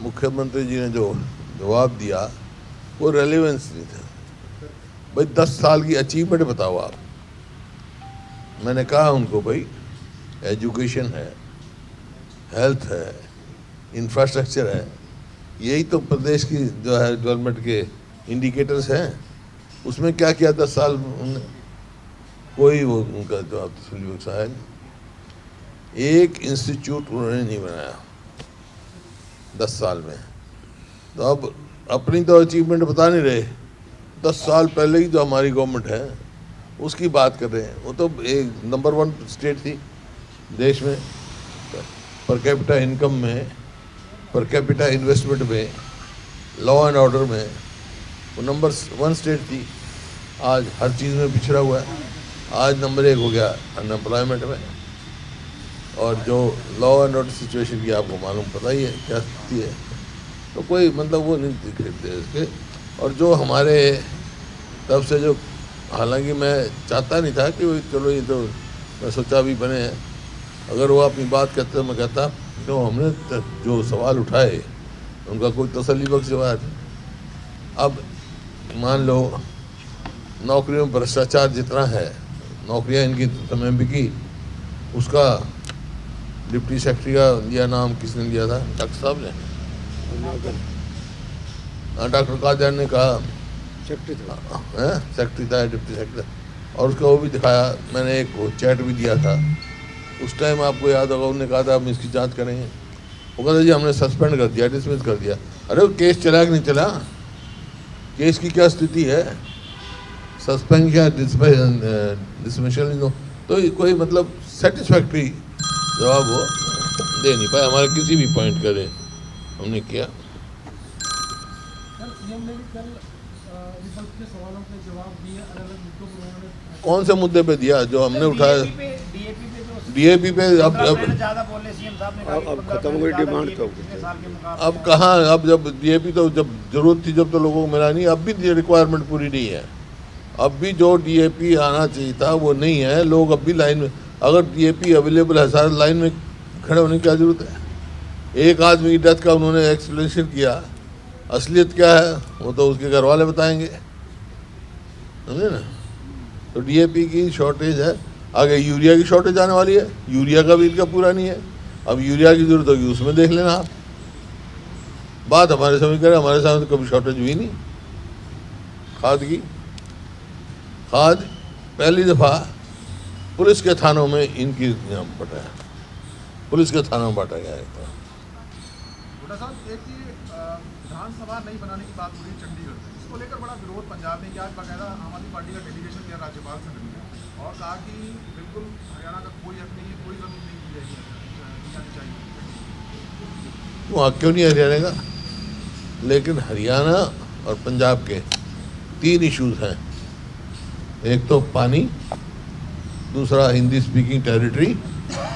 मुख्यमंत्री जी ने जो जवाब दिया वो रेलेवेंस नहीं था। भाई 10 साल की अचीवमेंट बताओ आप। मैंने कहा उनको भाई एजुकेशन है, हेल्थ है, इंफ्रास्ट्रक्चर है, यही तो प्रदेश की जो है डेवलपमेंट के इंडिकेटर्स हैं। उसमें क्या किया 10 साल उन्होंने? कोई वो उनका जवाब तो है नहीं। एक इंस्टीट्यूट उन्होंने नहीं बनाया 10 साल में। तो अब अपनी तो अचीवमेंट बता नहीं रहे, 10 साल पहले ही जो हमारी गवर्नमेंट है उसकी बात कर रहे हैं। वो तो एक नंबर 1 स्टेट थी देश में, पर कैपिटा इनकम में, पर कैपिटा इन्वेस्टमेंट में, लॉ एंड ऑर्डर में वो नंबर 1 स्टेट थी। आज हर चीज़ में पिछड़ा हुआ है। आज नंबर 1 हो गया अनएम्प्लॉयमेंट में। और जो लॉ एंड ऑर्डर सिचुएशन की आपको मालूम पता ही है क्या स्थिति है। तो कोई मतलब वो नहीं दिखते इसके। और जो हमारे तब से जो, हालांकि मैं चाहता नहीं था कि चलो ये तो मैं सोचा भी बने हैं, अगर वो अपनी बात कहते तो मैं कहता तो हमने जो सवाल उठाए उनका कोई तसल्ली बख्श जवाब। अब मान लो नौकरियों में भ्रष्टाचार जितना है, नौकरियां इनकी समय बिकी, उसका डिप्टी सेक्रेटरी का लिया नाम किसने लिया था? डॉक्टर साहब ने, डॉक्टर कादिर ने कहा सेक्रेटरी था, डिप्टी सेक्रेटरी। और उसका वो भी दिखाया, मैंने एक चैट भी दिया था उस टाइम, आपको याद होगा। उन्होंने कहा था हम इसकी जांच करेंगे। वो कहता जी हमने सस्पेंड कर दिया, डिसमिस कर दिया। अरे वो केस चला कि नहीं चला? केस की क्या स्थिति है? सस्पेंड क्या डिसमिसल? तो कोई मतलब सेटिस्फैक्ट्री जवाब वो दे नहीं पाए हमारे किसी भी पॉइंट का। हमने किया। कौन से मुद्दे पे दिया जो हमने उठाया? डीएपी पे अब खत्म हुई डिमांड तो अब कहाँ? अब जब डीएपी तो जब जरूरत थी जब तो लोगों को मिला नहीं। अब भी रिक्वायरमेंट पूरी नहीं है। अब भी जो डीएपी आना चाहिए था वो नहीं है। लोग अब भी लाइन में, अगर डीएपी अवेलेबल है सारे लाइन में खड़े होने की क्या जरूरत है? एक आदमी की डेथ का उन्होंने एक्सप्लेनेशन किया, असलियत क्या है वो तो उसके घर वाले बताएंगे, समझे ना? तो डीएपी की शॉर्टेज है। आगे यूरिया की शॉर्टेज आने वाली है, यूरिया का भी इनका पूरा नहीं है। अब यूरिया की जरूरत होगी उसमें देख लेना आप। बात हमारे समझ कर, हमारे सामने तो कभी शॉर्टेज हुई नहीं खाद की। खाद पहली दफ़ा पुलिस के थानों में इनकी बटा है, पुलिस के थानों में बांटा गया है। विधानसभा नहीं बनाने की बात हो रही है चंडीगढ़ में, इसको लेकर बड़ा विरोध पंजाब में किया। बाकायदा आम आदमी पार्टी का डेलीगेशन गया राज्यपाल से मिलने और कहा कि बिल्कुल हरियाणा का कोई हक नहीं है, कोई जमीन नहीं दी जानी चाहिए। वहाँ क्यों नहीं हरियाणा का? लेकिन हरियाणा और पंजाब के 3 इश्यूज हैं। एक तो पानी, दूसरा हिंदी स्पीकिंग टेरिटरी,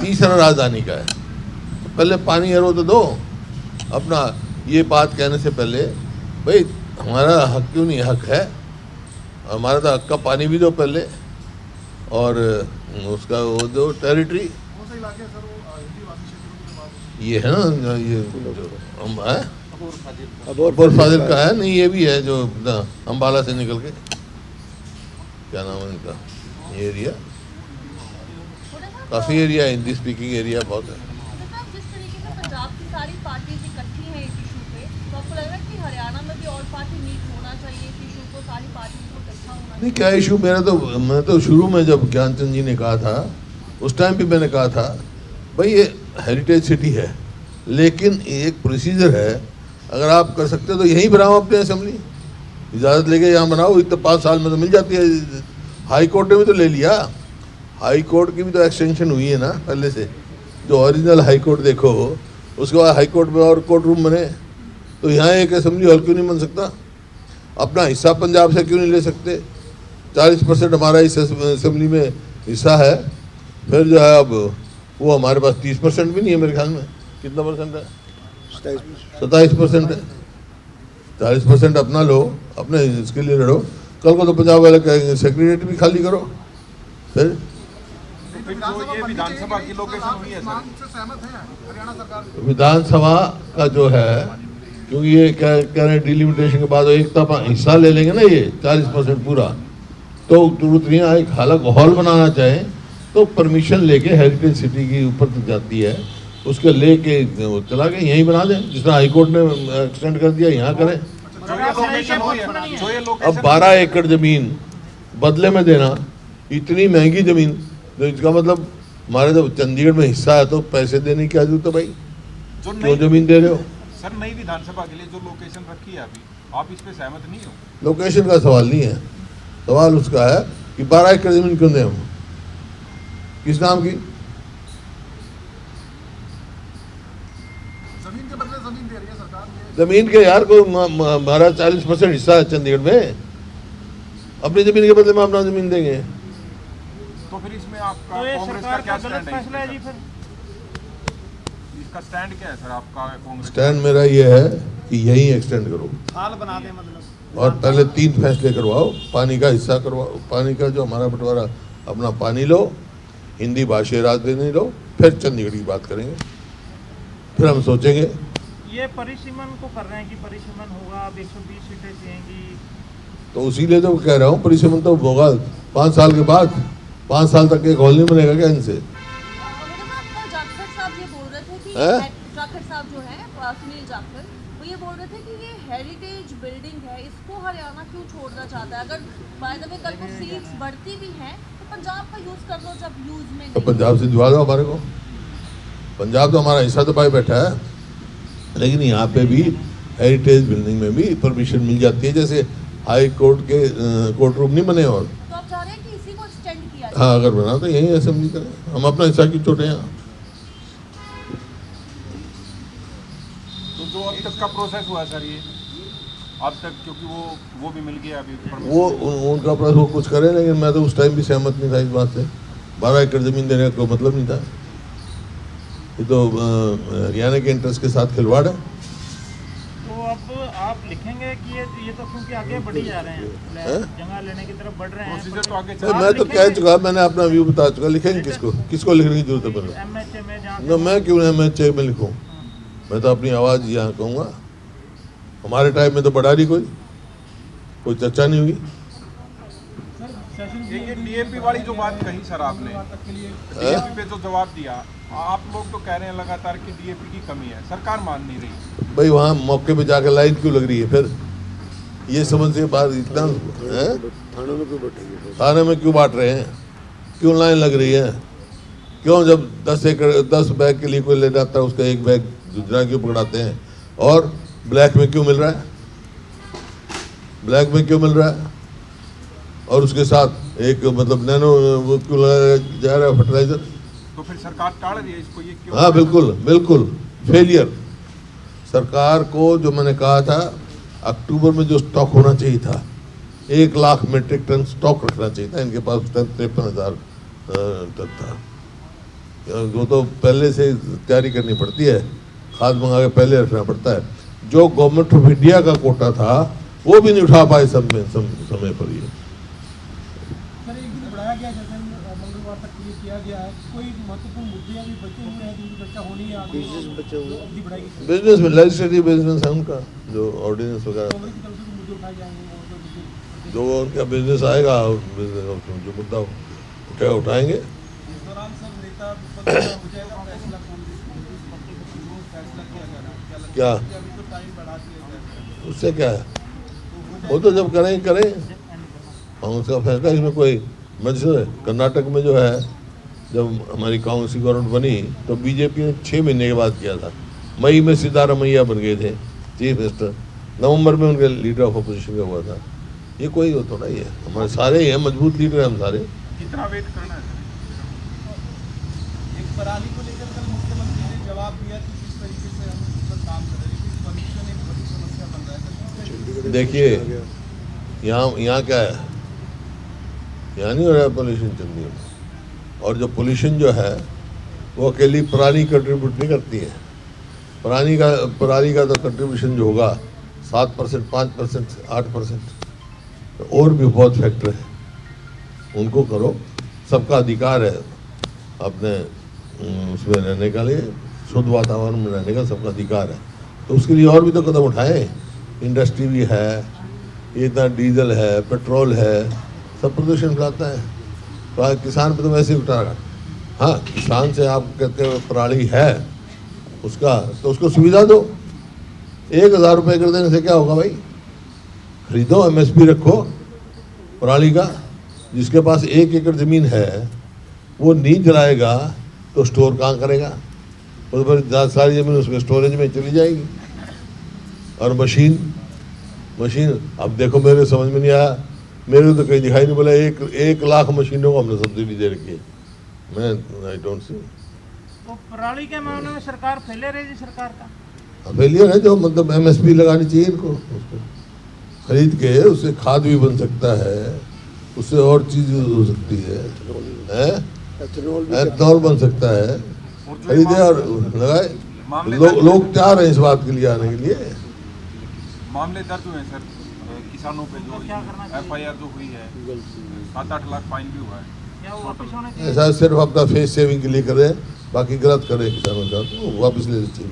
तीसरा राजधानी का है। पहले पानी है वो तो दो। अपना ये बात कहने से पहले भाई हमारा हक क्यों नहीं? हक है हमारा, तो हक का पानी भी दो पहले, और उसका वो दो टेरिटरी। ये है ना, ये जो है अबोर फाजिल का है नहीं, ये भी है जो अम्बाला से निकल के, क्या नाम है इनका, ये एरिया काफ़ी एरिया है, हिंदी स्पीकिंग एरिया बहुत है। जिस तरीके से पंजाब की सारी पार्टीज इकट्ठी हैं इस इशू पे, तो आपको लग रहा है कि हरियाणा में भी और पार्टी मीट होना चाहिए इस इशू को, सारी पार्टी को इकट्ठा होना? नहीं, क्या इशू? मैं तो शुरू में जब ज्ञानचंद जी ने कहा था उस टाइम भी मैंने कहा था भाई ये हेरिटेज सिटी है, लेकिन एक प्रोसीजर है। अगर आप कर सकते हो तो यहीं बनाओ अपने असेंबली, इजाज़त लेके यहाँ बनाओ। इतना 5 साल में तो मिल जाती है। हाई कोर्ट ने भी तो ले लिया, हाई कोर्ट की भी तो एक्सटेंशन हुई है ना पहले से। जो ओरिजिनल हाई कोर्ट देखो, उसके बाद हाई कोर्ट में और कोर्ट रूम बने। तो यहाँ एक असेंबली हॉल क्यों नहीं बन सकता? अपना हिस्सा पंजाब से क्यों नहीं ले सकते? 40% हमारा इस असेंबली में हिस्सा है। फिर जो है अब वो हमारे पास 30% भी नहीं है मेरे ख्याल में। कितना परसेंट है? 27% है। 40% अपना लो, अपने इसके लिए लड़ो। कल को तो पंजाब वाले कहेंगे सेक्रेटरी भी खाली करो। फिर विधानसभा की लोकेशन हुई है सर, सहमत है हरियाणा सरकार? विधानसभा का जो है क्योंकि ये कह रहे हैं डिलिमिटेशन के बाद एकता हिस्सा ले लेंगे ना ये 40% पूरा, तो जरूरत नहीं है। एक हालत हॉल बनाना चाहें तो परमिशन लेके हेरिटेज सिटी के ऊपर तक जाती है, उसके लेके चला के यहीं बना दें, जिसना हाई कोर्ट ने एक्सटेंड कर दिया यहाँ करें। अब 12 एकड़ जमीन बदले में देना, इतनी महंगी जमीन, तो इसका मतलब हमारे तो चंडीगढ़ में हिस्सा है तो पैसे देने की क्या जरूरत है भाई, क्यों जमीन दे रहे हो? सर नई विधानसभा के लिए जो लोकेशन रखी है अभी, आप इस पे सहमत नहीं हो? लोकेशन का सवाल नहीं है, सवाल उसका है कि 12 एकड़ जमीन क्यों दें हम, किस नाम की? जमीन के बदले जमीन दे रही है सरकार। जमीन के यार को हमारा 40% हिस्सा है चंडीगढ़ में, अपनी जमीन के बदले में अपना जमीन देंगे। तो फिर इसमें आपका तो ये कांग्रेस का सरकार क्या का गलत स्टैंड फैसला है जी? फिर इसका स्टैंड क्या है सर आपका कांग्रेस? स्टैंड मेरा ये है कि यहीं एक्सटेंड करो हाल बना दे मतलब। और पहले 3 फैसले करवाओ, पानी का हिस्सा करवाओ, पानी का जो हमारा बंटवारा, अपना पानी लो, हिंदी भाषी राजधानी लो, फिर चंडीगढ़ की बात करेंगे, फिर हम सोचेंगे। ये परिसीमन को कर रहे हैं कि परिसीमन होगा, अब 120 सीटें चाहिएंगी, तो उसीलिए तो कह रहा हूँ परिसीमन तो होगा 5 साल के बाद। 5 साल तक एक हॉल नहीं बनेगा क्या इनसे? जाखड़ साहब ये बोल रहे थे कि हैं? जाखड़ साहब जो है सुनील जाखड़, वो ये बोल रहे थे कि ये हेरिटेज बिल्डिंग है, इसको हरियाणा क्यों छोड़ना चाहता है? अगर बाय द वे कल को सीट्स बढ़ती भी हैं तो पंजाब का यूज कर लो जब यूज में तो नहीं। पंजाब से दिवा दो हमारे को, पंजाब तो हमारा हिस्सा तो पाई बैठा है, लेकिन यहाँ पे भी हेरिटेज बिल्डिंग में भी परमिशन मिल जाती है, जैसे हाई कोर्ट के कोर्ट रूम नहीं बने। और तो आप चाह रहे हैं कि इसी को एक्सटेंड किया जाए? हाँ, अगर बना तो यहीं असेंबली करें, हम अपना हिस्सा क्यों छोटे यहाँ। तो जो अब तक का प्रोसेस हुआ सर ये अब तक, क्योंकि वो भी मिल गया अभी वो उनका प्लस वो कुछ करे, लेकिन मैं तो उस टाइम भी सहमत नहीं था इस बात से। 12 एकड़ जमीन देने का कोई मतलब नहीं था, ये तो हरियाणा के इंटरेस्ट के साथ खिलवाड़ है। तो अब आप लिखेंगे कि ये तो क्योंकि आगे बढ़ी जा रहे हैं, जगह लेने की तरफ बढ़ रहे हैं, प्रोसीजर तो आगे नहीं, मैं तो कह चुका, मैंने अपना व्यू बता चुका, लिखेंगे किसको लिखने की जरूरत है पहले? MHA में जहाँ ना मैं क्यों MHA में लिखूँ, मैं तो अपनी आवाज़ यहाँ कहूँगा। हमारे टाइम में तो बढ़ा रही कोई चर्चा नहीं हुई। ये डीएपी वाली जो बात कही सर आपने, डीएपी पे जो जवाब दिया, आप लोग तो कह रहे हैं लगातार कि डीएपी की कमी है, सरकार मान नहीं रही। भाई वहाँ मौके पे जाकर लाइन क्यों लग रही है फिर? ये समझ से बात इतना है? थाने में क्यों बांट रहे हैं, क्यों लाइन लग रही है, क्यों जब 10 बैग के लिए कोई ले जाता है उसका 1 बैग दूसरा क्यों पकड़ाते हैं? और ब्लैक में क्यों मिल रहा है, ब्लैक में क्यों मिल रहा है? और उसके साथ एक मतलब नैनो वो क्यों लगाया जा रहा है फर्टिलाइजर? तो फिर सरकार टाल रही है इसको, ये क्यों? हाँ बिल्कुल फेलियर। सरकार को जो मैंने कहा था अक्टूबर में जो स्टॉक होना चाहिए था, 1 लाख मीट्रिक टन स्टॉक रखना चाहिए था, इनके पास 53,000 टन था। वो तो पहले से तैयारी करनी पड़ती है, खाद मंगा के पहले रखना पड़ता है। जो गवर्नमेंट ऑफ इंडिया का कोटा था वो भी नहीं उठा पाए समय पर। ये सर एक दिन बढ़ाया गया, जैसे मंगलवार तक क्लियर किया गया है, कोई महत्वपूर्ण मुद्दे अभी बचे हुए हैं जिनकी चर्चा होनी है आगे, अवधि बढ़ाई गई? बिजनेस में लेजिस्लेटिव बिजनेस है उनका, जो ऑर्डिनेंस वगैरह कांग्रेस की तरफ से मुद्दे उठाए जाएंगे और जो मुद्दे जो उनका बिजनेस आएगा, जो मुद्दा उठाएंगे। इस दौरान सब नेता विपक्ष का हो जाएगा फैसला, फैसला किया जा रहा है, क्या अभी तो टाइम बढ़ा दिया गया है। उससे क्या है, वो तो जब करें कांग्रेस का फैसला, इसमें कोई मजबूर है। कर्नाटक में जो है, जब हमारी कांग्रेस की गवर्नमेंट बनी तो बीजेपी ने 6 महीने के बाद किया था। मई में सिद्धारमैया बन गए थे चीफ मिनिस्टर, नवंबर में उनके लीडर ऑफ अपोजिशन का हुआ था। ये कोई हो थोड़ा ही है, हमारे सारे ही हैं, मजबूत लीडर हैं हम सारे। कितना वेट करना है? एक पराली को लेकर कल मुख्यमंत्री ने जवाब दिया कि किस तरीके से हम इस पर काम कर रहे हैं, लेकिन पॉल्यूशन एक बड़ी समस्या बन रहा है। देखिए यहाँ क्या है, यहाँ नहीं हो रहा है पोल्यूशन चंडीगढ़ में। और जो पोल्यूशन जो है वो अकेली पराली कंट्रीब्यूट नहीं करती है। पराली का तो कंट्रीब्यूशन जो होगा 7%, 5%, 8%, और भी बहुत फैक्टर है, उनको करो। सबका अधिकार है अपने उसमें रहने का लिए, शुद्ध वातावरण में रहने का सबका अधिकार है। तो उसके लिए और भी तो कदम उठाए। इंडस्ट्री भी है, ये इतना डीजल है, पेट्रोल है, सब प्रदूषण फैलाता है। तो किसान पे तो वैसे ही उठा रहा। हाँ, किसान से आप कहते हो पराली है उसका, तो उसको सुविधा दो। 1000 रुपये कर देने से क्या होगा भाई? खरीदो, MSP रखो पराली का। जिसके पास 1 एकड़ ज़मीन है वो नहीं जलाएगा तो स्टोर कहाँ करेगा? तो फिर सारी ज़मीन उसमें स्टोरेज में चली जाएगी। और मशीन अब देखो, मेरे समझ में नहीं आया, मेरे तो कहीं दिखाई नहीं बोला 1 लाख मशीनों को हमने सब्सिडी दे रखी है। मैं आई डोंट सी। तो पराली के मामले में सरकार फेलियर है जी, सरकार का फेलियर है। जो मतलब MSP लगानी चाहिए इनको, उसको खरीद के उससे खाद भी बन सकता है, उससे और चीज़ हो सकती है, एथेनॉल बन सकता है। खरीदे और लगाए। लोग तैयार हैं इस बात के लिए आने के लिए। मामले दर्ज हुए हैं सर किसानों पे, जो FIR जो हुई है, 7-8 लाख फाइन भी हुआ है। क्या वो वापस होने चाहिए? ऐसा सिर्फ अपना फेस सेविंग के लिए करें, बाकी गलत करें किसानों का तो वापस ले लीजिए।